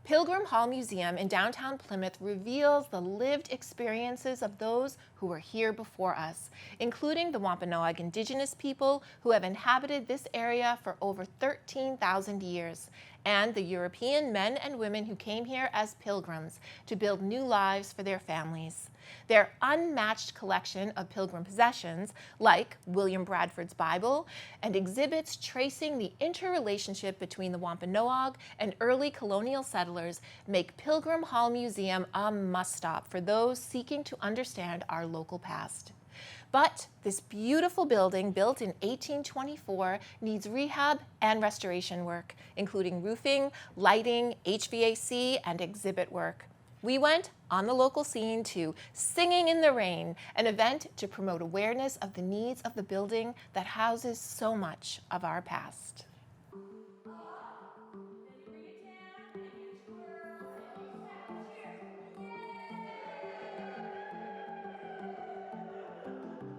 Pilgrim Hall Museum in downtown Plymouth reveals the lived experiences of those who were here before us, including the Wampanoag Indigenous people who have inhabited this area for over 13,000 years, and the European men and women who came here as pilgrims to build new lives for their families. Their unmatched collection of pilgrim possessions, like William Bradford's Bible, and exhibits tracing the interrelationship between the Wampanoag and early colonial settlers, make Pilgrim Hall Museum a must-stop for those seeking to understand our local past. But this beautiful building, built in 1824, needs rehab and restoration work, including roofing, lighting, HVAC, and exhibit work. We went on the local scene to Singing in the Rain, an event to promote awareness of the needs of the building that houses so much of our past.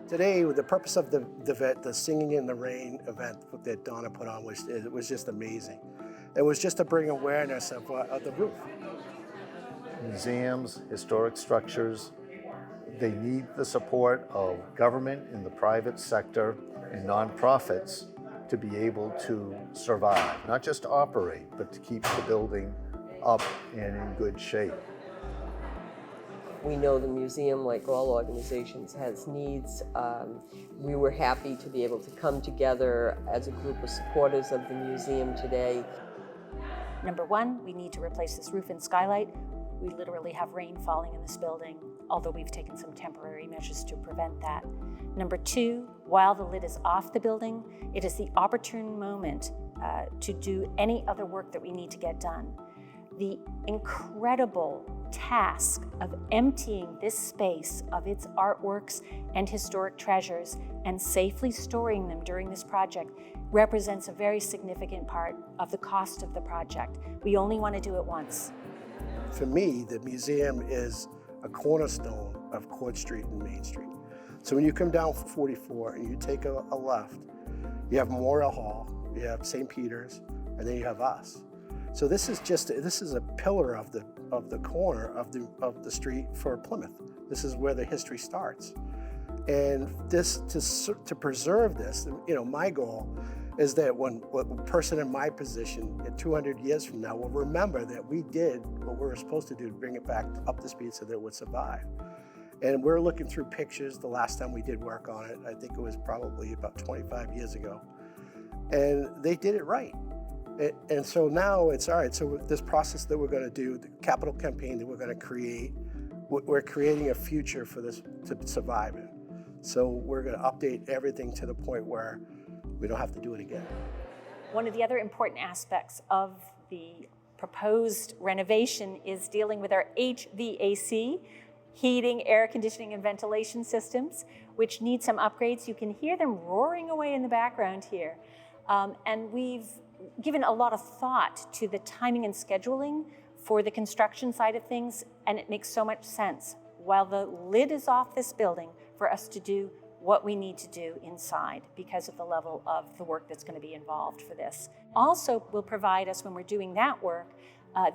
Today, the purpose of the Singing in the Rain event that Donna put on was just amazing. It was just to bring awareness of the roof. Museums, historic structures, they need the support of government and the private sector and nonprofits to be able to survive, not just to operate, but to keep the building up and in good shape. We know the museum, like all organizations, has needs. We were happy to be able to come together as a group of supporters of the museum today. Number one, we need to replace this roof and skylight. We literally have rain falling in this building, although we've taken some temporary measures to prevent that. Number two, while the lid is off the building, it is the opportune moment to do any other work that we need to get done. The incredible task of emptying this space of its artworks and historic treasures and safely storing them during this project represents a very significant part of the cost of the project. We only want to do it once. For me, the museum is a cornerstone of Court Street and Main Street. So when you come down 44 and you take a left, you have Memorial Hall, you have St. Peter's, and then you have us. So this is a pillar of the corner of the street for Plymouth. This is where the history starts. And this to preserve this, my goal is that when a person in my position in 200 years from now will remember that we did what we were supposed to do to bring it back up to speed so that it would survive. And we're looking through pictures the last time we did work on it. I think it was probably about 25 years ago. And they did it right. And so now it's all right. So this process that we're going to do, the capital campaign that we're going to create, we're creating a future for this to survive in. So we're going to update everything to the point where we don't have to do it again. One of the other important aspects of the proposed renovation is dealing with our HVAC, heating, air conditioning, and ventilation systems, which need some upgrades. You can hear them roaring away in the background here. And we've given a lot of thought to the timing and scheduling for the construction side of things, and it makes so much sense, while the lid is off this building, for us to do what we need to do inside because of the level of the work that's going to be involved for this. Also will provide us, when we're doing that work,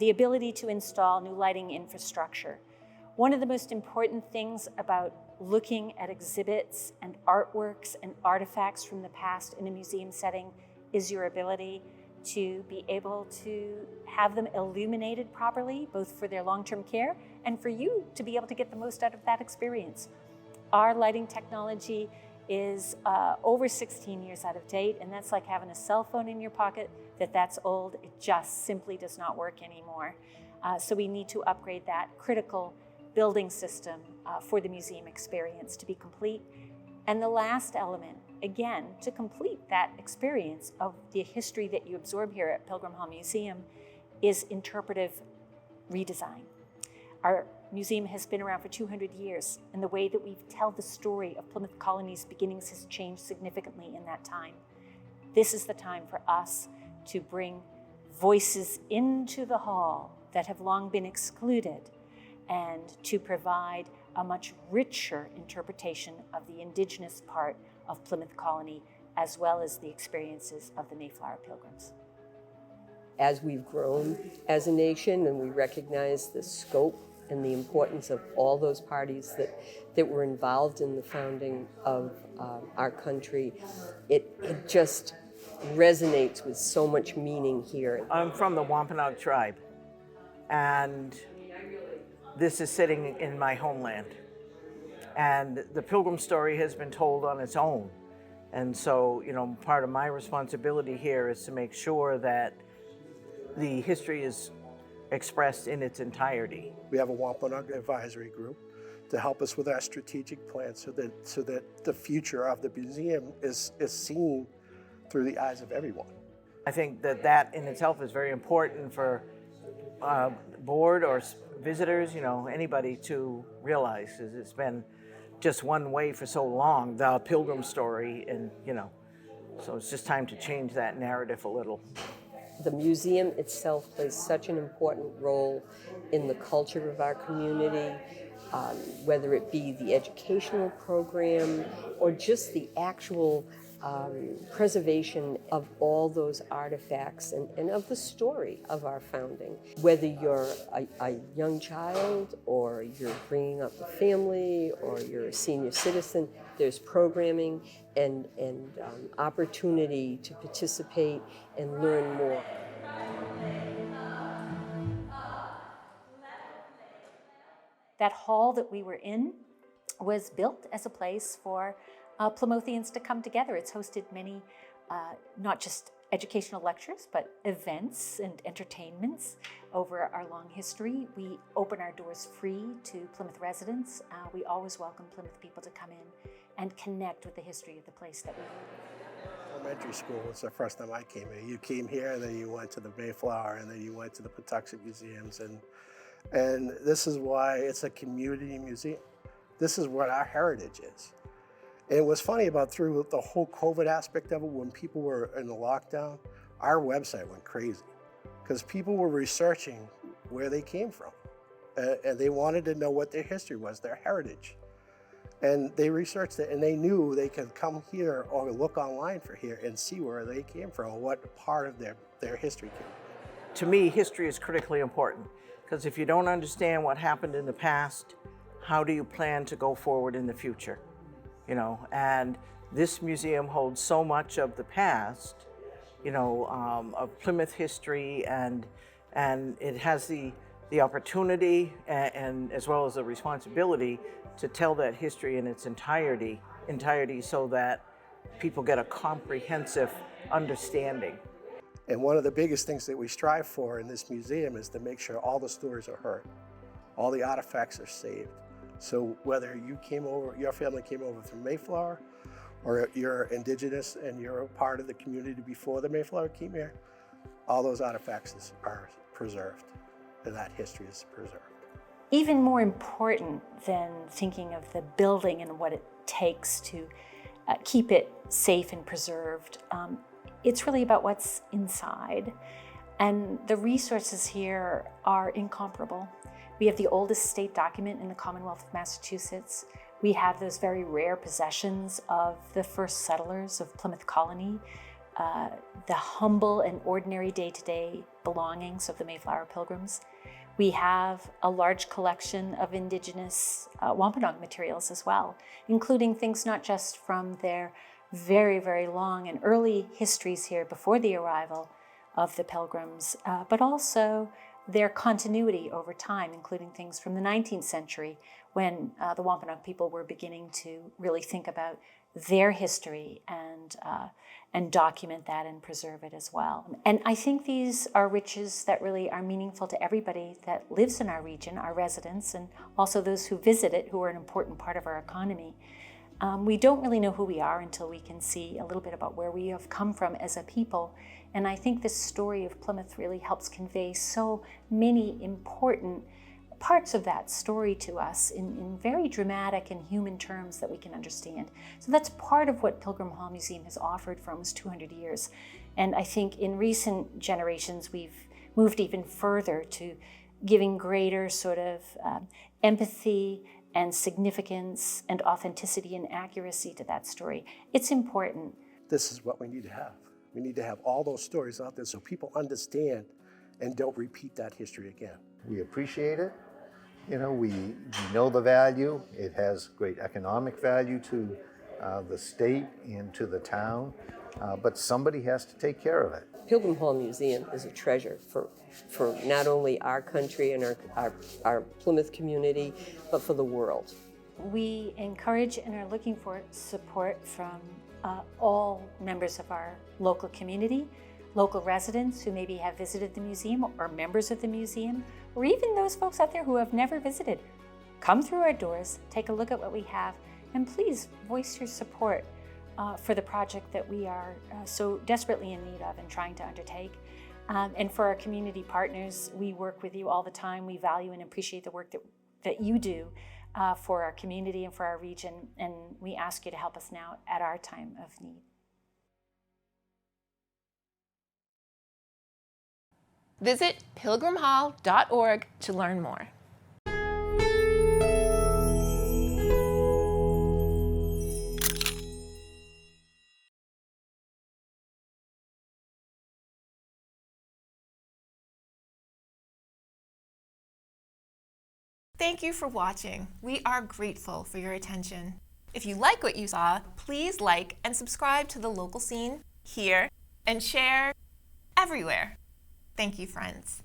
the ability to install new lighting infrastructure. One of the most important things about looking at exhibits and artworks and artifacts from the past in a museum setting is your ability to be able to have them illuminated properly, both for their long-term care and for you to be able to get the most out of that experience. Our lighting technology is over 16 years out of date, and that's like having a cell phone in your pocket that's old. It just simply does not work anymore. So we need to upgrade that critical building system for the museum experience to be complete. And the last element, again, to complete that experience of the history that you absorb here at Pilgrim Hall Museum, is interpretive redesign. Our museum has been around for 200 years, and the way that we tell the story of Plymouth Colony's beginnings has changed significantly in that time. This is the time for us to bring voices into the hall that have long been excluded, and to provide a much richer interpretation of the Indigenous part of Plymouth Colony, as well as the experiences of the Mayflower Pilgrims. as we've grown as a nation and we recognize the scope and the importance of all those parties that were involved in the founding of our country, it just resonates with so much meaning here. I'm from the Wampanoag tribe, and this is sitting in my homeland. And the Pilgrim story has been told on its own. And so, part of my responsibility here is to make sure that the history is expressed in its entirety. We have a Wampanoag advisory group to help us with our strategic plan so that the future of the museum is seen through the eyes of everyone. I think that in itself is very important for board or visitors, anybody to realize, is it's been just one way for so long, the Pilgrim story, and so it's just time to change that narrative a little. The museum itself plays such an important role in the culture of our community, whether it be the educational program or just the actual preservation of all those artifacts and of the story of our founding. Whether you're a young child or you're bringing up a family or you're a senior citizen, there's programming and opportunity to participate and learn more. That hall that we were in was built as a place for Plymouthians to come together. It's hosted many, not just educational lectures, but events and entertainments over our long history. We open our doors free to Plymouth residents. We always welcome Plymouth people to come in and connect with the history of the place that we live. Elementary school was the first time I came here. You came here, and then you went to the Mayflower, and then you went to the Patuxent Museums, and this is why it's a community museum. This is what our heritage is. And what's funny about through the whole COVID aspect of it, when people were in the lockdown, our website went crazy because people were researching where they came from. And they wanted to know what their history was, their heritage. And they researched it, and they knew they could come here or look online for here and see where they came from, what part of their history came from. To me, history is critically important because if you don't understand what happened in the past, how do you plan to go forward in the future? And this museum holds so much of the past, of Plymouth history, and it has the opportunity and as well as the responsibility to tell that history in its entirety so that people get a comprehensive understanding. And one of the biggest things that we strive for in this museum is to make sure all the stories are heard, all the artifacts are saved. So whether your family came over from Mayflower, or you're indigenous and you're a part of the community before the Mayflower came here, all those artifacts are preserved, and that history is preserved. Even more important than thinking of the building and what it takes to keep it safe and preserved, it's really about what's inside. And the resources here are incomparable. We have the oldest state document in the Commonwealth of Massachusetts. We have those very rare possessions of the first settlers of Plymouth Colony, the humble and ordinary day-to-day belongings of the Mayflower Pilgrims. We have a large collection of indigenous Wampanoag materials as well, including things not just from their very, very long and early histories here before the arrival of the Pilgrims, but also their continuity over time, including things from the 19th century when the Wampanoag people were beginning to really think about their history and document that and preserve it as well. And I think these are riches that really are meaningful to everybody that lives in our region, our residents, and also those who visit it, who are an important part of our economy. We don't really know who we are until we can see a little bit about where we have come from as a people. And I think this story of Plymouth really helps convey so many important parts of that story to us in very dramatic and human terms that we can understand. So that's part of what Pilgrim Hall Museum has offered for almost 200 years. And I think in recent generations, we've moved even further to giving greater sort of empathy and significance and authenticity and accuracy to that story. It's important. This is what we need to have. We need to have all those stories out there so people understand and don't repeat that history again. We appreciate it. You know, we know the value. It has great economic value to the state and to the town, but somebody has to take care of it. Pilgrim Hall Museum is a treasure for not only our country and our Plymouth community, but for the world. We encourage and are looking for support from all members of our local community, local residents who maybe have visited the museum or members of the museum, or even those folks out there who have never visited. Come through our doors, take a look at what we have, and please voice your support for the project that we are so desperately in need of and trying to undertake. And for our community partners, we work with you all the time. We value and appreciate the work that you do for our community and for our region, and we ask you to help us now at our time of need. Visit pilgrimhall.org to learn more. Thank you for watching. We are grateful for your attention. If you like what you saw, please like and subscribe to The Local Scene here and share everywhere. Thank you, friends.